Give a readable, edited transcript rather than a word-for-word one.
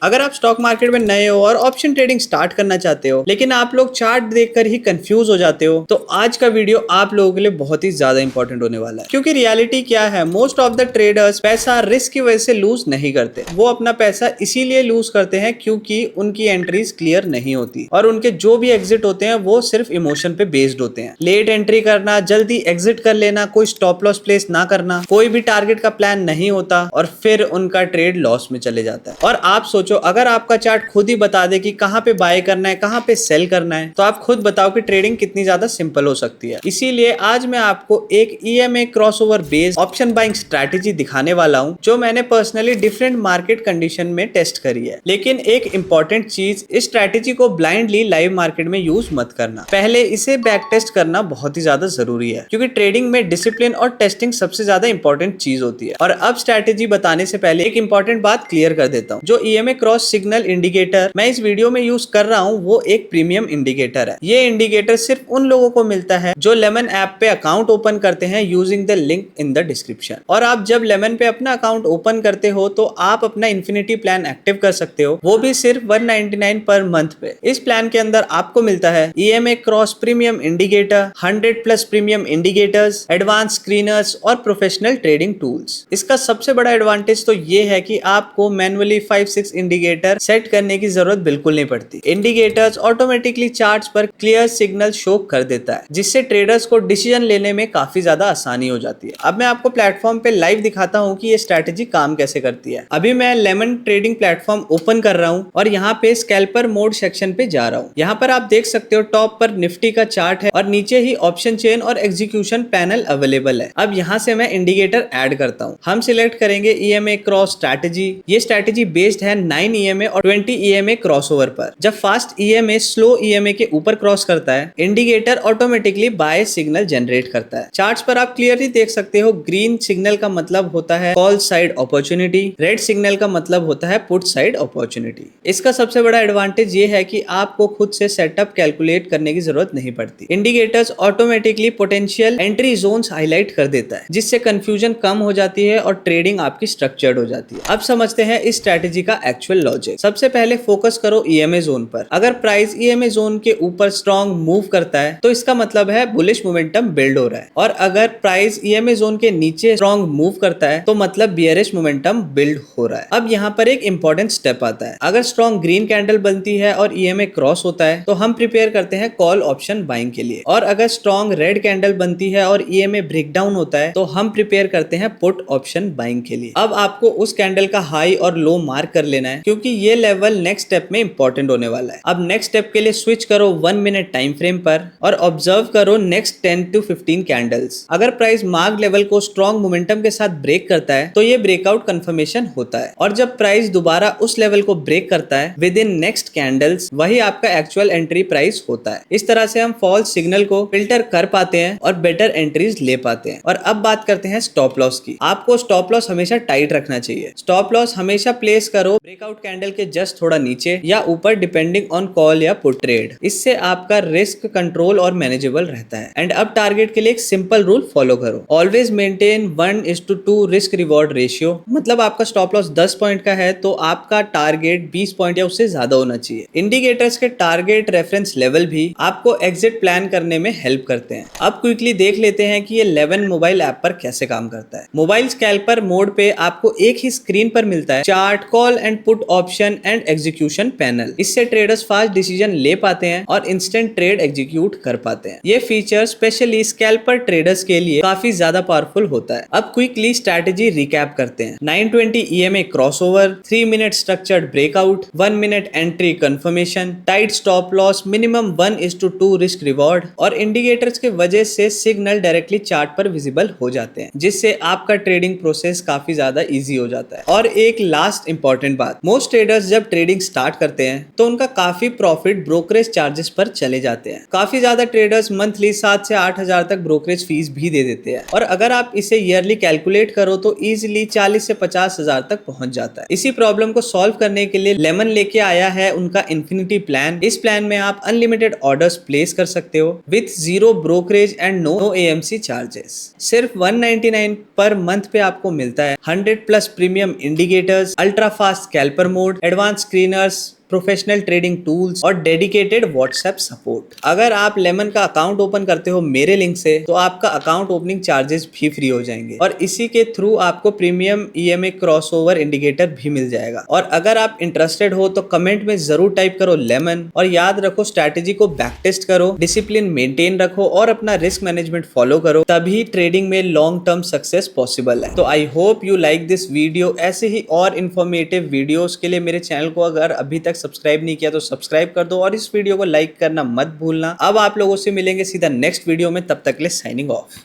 अगर आप stock market में नए हो और ऑप्शन ट्रेडिंग स्टार्ट करना चाहते हो लेकिन आप लोग चार्ट देखकर ही कंफ्यूज हो जाते हो, तो आज का वीडियो आप लोगों के लिए बहुत ही ज्यादा इंपॉर्टेंट होने वाला है। क्योंकि रियलिटी क्या है, मोस्ट ऑफ द ट्रेडर्स पैसा रिस्क की वजह से लूज नहीं करते। वो अपना पैसा इसीलिए लूज करते हैं क्योंकि उनकी एंट्रीज क्लियर नहीं होती और उनके जो भी एग्जिट होते हैं वो सिर्फ इमोशन पे बेस्ड होते हैं। लेट एंट्री करना, जल्दी एग्जिट कर लेना, कोई स्टॉप लॉस प्लेस ना करना, कोई भी टारगेट का प्लान नहीं होता और फिर उनका ट्रेड लॉस में चले जाता है। और आप सोचो, अगर आपका चार्ट खुद ही बता दे कि कहां पे बाय करना है, कहां पे सेल करना है, तो आप खुद बताओ कि ट्रेडिंग कितनी ज्यादा सिंपल हो सकती है। इसीलिए आज मैं आपको एक EMA crossover based option buying strategy दिखाने वाला हूं, जो मैंने पर्सनली डिफरेंट मार्केट कंडीशन में टेस्ट करी है। लेकिन एक इंपॉर्टेंट चीज, इस स्ट्रैटेजी को ब्लाइंडली लाइव मार्केट में यूज मत करना। पहले इसे बैक टेस्ट करना बहुत ही ज्यादा जरूरी है, क्योंकि ट्रेडिंग में डिसिप्लिन और टेस्टिंग सबसे ज्यादा इंपॉर्टेंट चीज होती है। और अब स्ट्रैटेजी बताने से पहले एक इंपॉर्टेंट बात क्लियर कर देता हूँ। जो EMA क्रॉस सिग्नल इंडिकेटर मैं इस वीडियो में यूज कर रहा हूँ वो एक प्रीमियम इंडिकेटर है। ये इंडिकेटर सिर्फ उन लोगों को मिलता है जो लेमन ऐप पे अकाउंट ओपन करते हैं using the link in the description. और आप जब लेमन पे अपना अकाउंट ओपन करते हो तो आप अपना इन्फिनिटी प्लान एक्टिव कर सकते हो, वो भी सिर्फ 199 पर मंथ पे। इस प्लान के अंदर आपको मिलता है EMA cross premium indicator, 100+ premium indicators, advance screeners और प्रोफेशनल ट्रेडिंग टूल्स। इसका सबसे बड़ा एडवांटेज तो ये है कि आपको मैनुअली 5-6 इंडिकेटर सेट करने की जरूरत बिल्कुल नहीं पड़ती। इंडिकेटर्स ऑटोमेटिकली चार्ट्स पर क्लियर सिग्नल शो कर देता है, जिससे ट्रेडर्स को डिसीजन लेने में काफी ज्यादा आसानी हो जाती है। अब मैं आपको प्लेटफॉर्म पे लाइव दिखाता हूँ कि ये स्ट्रैटेजी काम कैसे करती है। अभी मैं लेमन ट्रेडिंग प्लेटफॉर्म ओपन कर रहा हूँ और यहाँ पे स्कैल्पर मोड सेक्शन पे जा रहा हूँ। यहाँ पर आप देख सकते हो टॉप पर निफ्टी का चार्ट है और नीचे ही ऑप्शन चेन और एग्जीक्यूशन पैनल अवेलेबल है। अब यहाँ से मैं इंडिकेटर ऐड करता हूँ। हम सिलेक्ट करेंगे EMA क्रॉस स्ट्रैटेजी। ये स्ट्रैटेजी बेस्ड है 9 EMA और 20 EMA क्रॉसओवर पर। जब फास्ट EMA स्लो EMA के ऊपर क्रॉस करता है, indicator automatically buy signal generate करता है। चार्ट्स पर आप क्लियरली देख सकते हो, ग्रीन सिग्नल का मतलब होता है call side opportunity, red signal का मतलब होता है पुट साइड अपॉर्चुनिटी। इसका सबसे बड़ा एडवांटेज ये है कि आपको खुद से सेटअप कैलकुलेट करने की जरूरत नहीं पड़ती। Indicators automatically potential entry zones highlight कर देता है, जिससे कंफ्यूजन कम हो जाती है और ट्रेडिंग आपकी स्ट्रक्चर्ड हो जाती है। अब समझते हैं इस स्ट्रैटेजी का एक्चुअल लॉजिक। सबसे पहले फोकस करो EMA जोन पर। अगर प्राइस EMA जोन के ऊपर स्ट्रॉन्ग मूव करता है तो इसका मतलब है बुलिश मोमेंटम बिल्ड हो रहा है, और अगर प्राइस EMA जोन के नीचे स्ट्रॉन्ग मूव करता है तो मतलब बियरिश मोमेंटम बिल्ड हो रहा है। अब यहाँ पर एक इंपॉर्टेंट स्टेप आता है। अगर स्ट्रॉन्ग ग्रीन कैंडल बनती है और EMA क्रॉस होता है तो हम प्रिपेयर करते हैं कॉल ऑप्शन बाइंग के लिए, और अगर स्ट्रॉन्ग रेड कैंडल बनती है और EMA ब्रेकडाउन होता है तो हम प्रिपेयर करते हैं पुट ऑप्शन बाइंग के लिए। अब आपको उस कैंडल का हाई और लो मार्क कर लेना है, क्योंकि ये लेवल नेक्स्ट स्टेप में इंपॉर्टेंट होने वाला है। अब नेक्स्ट स्टेप के लिए स्विच करो 1 मिनट टाइम फ्रेम पर और ऑब्जर्व करो नेक्स्ट 10 to 15 कैंडल्स। अगर प्राइस मार्क लेवल को स्ट्रॉन्ग मोमेंटम के साथ ब्रेक करता है तो ये ब्रेकआउट कंफर्मेशन होता है, और जब प्राइस दोबारा उस लेवल को ब्रेक करता है विद इन नेक्स्ट कैंडल्स, वही आपका एक्चुअल एंट्री प्राइस होता है। इस तरह से हम फॉल्स सिग्नल को फिल्टर कर पाते हैं और बेटर एंट्रीज ले पाते हैं। और अब बात करते हैं स्टॉप लॉस की। आपको स्टॉप लॉस हमेशा टाइट रखना चाहिए। स्टॉप लॉस हमेशा प्लेस करो ब्रेकआउट कैंडल के जस्ट थोड़ा नीचे या ऊपर, डिपेंडिंग ऑन कॉल या पुट ट्रेड। इससे आपका रिस्क कंट्रोल और मैनेजेबल रहता है। एंड अब टारगेट के लिए एक सिंपल रूल फॉलो करो। Always maintain 1:2 risk reward ratio. मतलब आपका स्टॉप लॉस 10 पॉइंट का है तो आपका टारगेट 20 पॉइंट या उससे ज्यादा होना चाहिए। इंडिकेटर्स के टारगेट रेफरेंस लेवल भी आपको एग्जिट प्लान करने में हेल्प करते हैं। अब क्विकली देख लेते हैं कि ये 11 मोबाइल ऐप पर कैसे काम करता है। मोबाइल स्कैल्पर मोड पे आपको एक ही स्क्रीन पर मिलता है chart, call and put option and execution panel. इससे ट्रेडर्स फास्ट डिसीजन ले पाते हैं और इंस्टेंट ट्रेड एग्जीक्यूट कर पाते हैं। ये फीचर स्पेशली स्कैल्पर ट्रेडर्स के लिए काफी ज्यादा पावरफुल होता है। अब क्विकली स्ट्रैटेजी रिकैप करते हैं। 920 EMA crossover, 3 minute structured breakout, 1 minute entry confirmation, tight stop loss, minimum 1:2 risk reward, और इंडिकेटर्स के वजह से सिग्नल डायरेक्टली चार्ट पर विजिबल हो जाते हैं, जिससे आपका ट्रेडिंग प्रोसेस काफी ज्यादा इजी हो जाता है। और एक लास्ट इंपॉर्टेंट बात, मोस्ट ट्रेडर्स जब ट्रेडिंग स्टार्ट करते हैं तो उनका काफी प्रॉफिट ब्रोकरेज चार्जेस पर चले जाते हैं। काफी ज्यादा ट्रेडर्स मंथली 7 से 8 हजार तक ब्रोकरेज फीस भी दे देते हैं, और अगर आप इसे ईयरली कैलकुलेट करो तो इजिली 40 से 50 हजार तक पहुंच जाता है। इसी प्रॉब्लम को सॉल्व करने के लिए लेमन लेके आया है उनका इन्फिनिटी प्लान। इस प्लान में आप अनलिमिटेड ऑर्डर्स प्लेस कर सकते हो with 0 brokerage and no AMC charges. सिर्फ 199 पर मंथ पे आपको मिलता है 100+ premium indicators, ultra fast scalper helper mode, advance screeners, professional trading tools और डेडिकेटेड व्हाट्सएप सपोर्ट। अगर आप लेमन का अकाउंट ओपन करते हो मेरे लिंक से तो आपका अकाउंट ओपनिंग चार्जेस भी फ्री हो जाएंगे और इसी के थ्रू आपको प्रीमियम ईएमए क्रॉसओवर इंडिकेटर भी मिल जाएगा। और अगर आप इंटरेस्टेड हो तो कमेंट में जरूर टाइप करो लेमन और याद रखो स्ट्रैटेजी को बैक टेस्ट करो, डिसिप्लिन मेंटेन रखो और अपना रिस्क मैनेजमेंट फॉलो करो, तभी ट्रेडिंग में लॉन्ग टर्म सक्सेस पॉसिबल है। तो I hope you like this video. ऐसे ही और इन्फॉर्मेटिव वीडियोस के लिए मेरे चैनल को अगर अभी तक सब्सक्राइब नहीं किया तो सब्सक्राइब कर दो और इस वीडियो को लाइक करना मत भूलना। अब आप लोगों से मिलेंगे सीधा नेक्स्ट वीडियो में, तब तक के लिए साइनिंग ऑफ।